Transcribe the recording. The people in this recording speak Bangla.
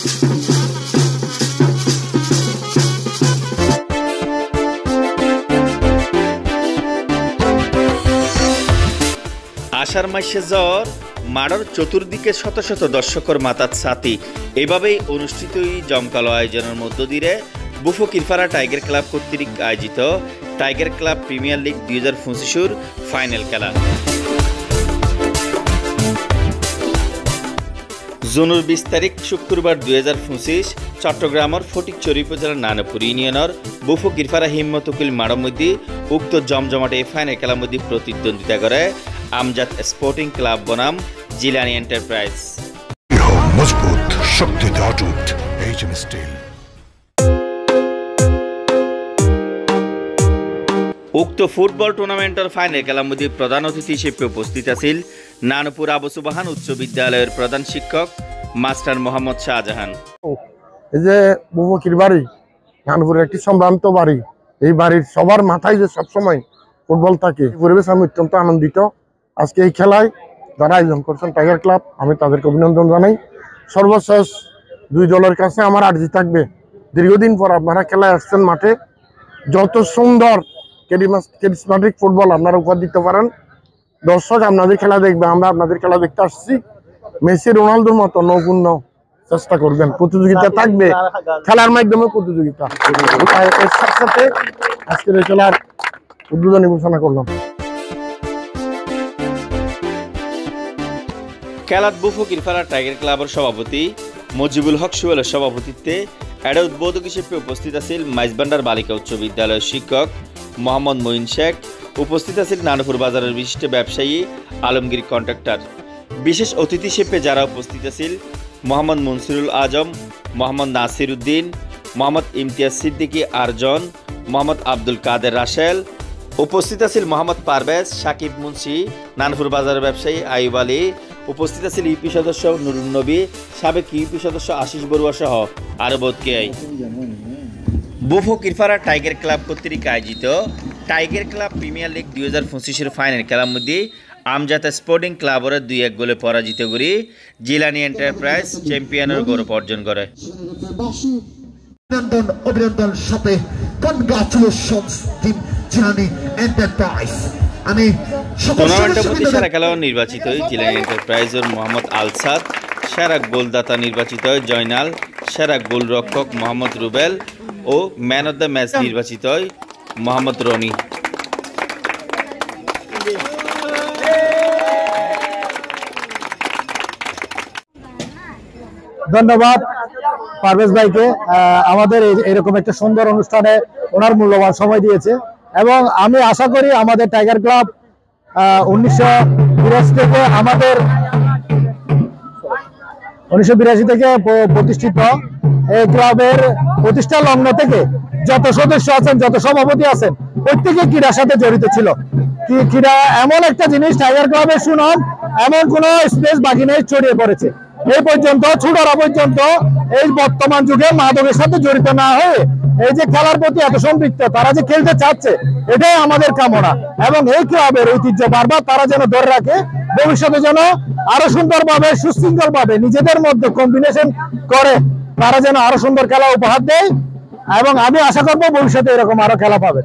আষাঢ় মাসে জ্বর মাড়র চতুর্দিকে শত শত দর্শকর মাতাত ছাতি এভাবেই অনুষ্ঠিত জমকালো আয়োজনের মধ্য দিয়ে বুফো কিরফারা টাইগার ক্লাব কর্তৃক আয়োজিত tiger club premier league 2025 final খেলা। জুনের 20 তারিখ শুক্রবার 2025 চট্টগ্রামের ফটিকছড়ি উপজেলার নানপুর ইউনিয়নের বুফো কিরফারা হিম্মত উকিল মাড়ের মধ্যে উক্ত জমজমাটে ফাইনাল খেলার মধ্যে প্রতিদ্বন্দ্বিতা করে আমজাদ স্পোর্টিং ক্লাব বনাম জিলানি এন্টারপ্রাইজ। মজবুত শক্তিতে অটুট এইচএম স্টিল। উক্ত ফুটবল টুর্নামেন্টের ফাইনাল খেলার মধ্যে প্রধান অতিথি হিসেবে উপস্থিত আছেন নানপুর আবু সুবহান উচ্চ বিদ্যালয়ের প্রধান শিক্ষক মাস্টার মোহাম্মদ শাহজাহান। এই যে বুফো কিরবাড়ি নানপুরের একটি সম্ভ্রান্ত বাড়ি, এই বাড়ির সবার মাথায় যে সবসময় ফুটবল থাকে, পরিবেশ আমি অত্যন্ত আনন্দিত। আজকে এই খেলায় যারা আয়োজন করছেন টাইগার ক্লাব, আমি তাদেরকে অভিনন্দন জানাই। সর্বশেষ দুই দলের কাছে আমার আর্জি থাকবে, দীর্ঘদিন পর আপনারা খেলায় আসছেন মাঠে, যত সুন্দর ক্যারিসমেটিক ফুটবল আপনারা উপহার দিতে পারেন, দর্শক আপনাদের খেলা দেখবে। আমরা আপনাদের খেলা দেখতে আসছি, মেসি রোনালদোর মতো নৌপূর্ণ চেষ্টা করবেন। প্রতিযোগিতা থাকবে, খেলার মাধ্যমে প্রতিযোগিতা। এর সাথে সাথে আজকের এই খেলার উদ্বোধনী ঘোষণা করলাম। খেলাত বুফো কিরফারা টাইগার ক্লাবের সভাপতি মজিবুল হক সুয়েলের সভাপতিত্বে এর উদ্বোধক হিসেবে উপস্থিত আছেন মাইজবান্ডার বালিকা উচ্চ বিদ্যালয়ের শিক্ষক মোহাম্মদ মঈন শেখ। উপস্থিত আছেন নানপুর বাজারের বিশিষ্ট ব্যবসায়ী আলমগীর কন্ট্রাক্টর। বিশেষ অতিথি হিসেবে যারা উপস্থিত আছেন মোহাম্মদ মনসুরুল আজম, মোহাম্মদ নাসির উদ্দিন, মোহাম্মদ ইমতিয়াজ সিদ্দিকী আরজন, মোহাম্মদ আব্দুল কাদের রাসেল। উপস্থিত আছেন মোহাম্মদ পারভেজ, সাকিব মুন্সি, নানপুর বাজারের ব্যবসায়ী আইব আলী। উপস্থিত আছেন ইউপি সদস্য নুরুন নবী, সাবেক ইউপি সদস্য আশিস বড়ুয়া সহ আরো বোধকে আই। বুফো কিরফারা টাইগার ক্লাব কর্তৃক আয়োজিত tiger club premier league 2025 final খেলার মধ্যে আমজাদ স্পোর্টিং ক্লাবের 2-1 গোলে পরাজিত করে জিলানি এন্টারপ্রাইজ চ্যাম্পিয়নের গৌরব অর্জন করে। অভিনন্দন সাথে কনগ্রাচুলেশনস টিম জিলানি এন্টারপ্রাইজ। আমি টুর্নামেন্টের মধ্যে সেরা খেলোয়াড় নির্বাচিত হয় জিলানি এন্টারপ্রাইজের মোহাম্মদ আলসাদ, সেরা গোলদাতা নির্বাচিত হয় জয়নাল, সেরা গোলরক্ষক মোহাম্মদ রুবেল ও ম্যান অব দ্য ম্যাচ নির্বাচিত হয় মোহাম্মদ রনি। ধন্যবাদ পারভেজ ভাইকে, আমাদের এরকম একটা সুন্দর অনুষ্ঠানে ওনার মূল্যবান সময় দিয়েছে। এবং আমি আশা করি আমাদের টাইগার ক্লাব 1982 থেকে প্রতিষ্ঠিত, এই ক্লাবের প্রতিষ্ঠা লগ্ন থেকে যত সদস্য আছেন, যত সভাপতি আছেন, প্রত্যেকে ক্রীড়ার সাথে জড়িত ছিল। ক্রীড়া এমন একটা জিনিস, টাইগার ক্লাবের সুনাম এমন কোনো স্পেস বাকি নেই, ছড়িয়ে পড়েছে। এই পর্যন্ত ছোটরা পর্যন্ত এই বর্তমান যুগে মাদকের সাথে জড়িত না হয়ে এই যে খেলার প্রতি এত সম্পৃক্ত, তারা যে খেলতে চাচ্ছে, এটাই আমাদের কামনা। এবং এই ক্লাবের ঐতিহ্য বারবার তারা যেন ধরে রাখে, ভবিষ্যতে যেন আরো সুন্দরভাবে সুশৃঙ্খলভাবে নিজেদের মধ্যে কম্বিনেশন করে তারা যেন আরো সুন্দর খেলা উপহার দেয়। এবং আমি আশা করবো ভবিষ্যতে এরকম আরো খেলা পাবে।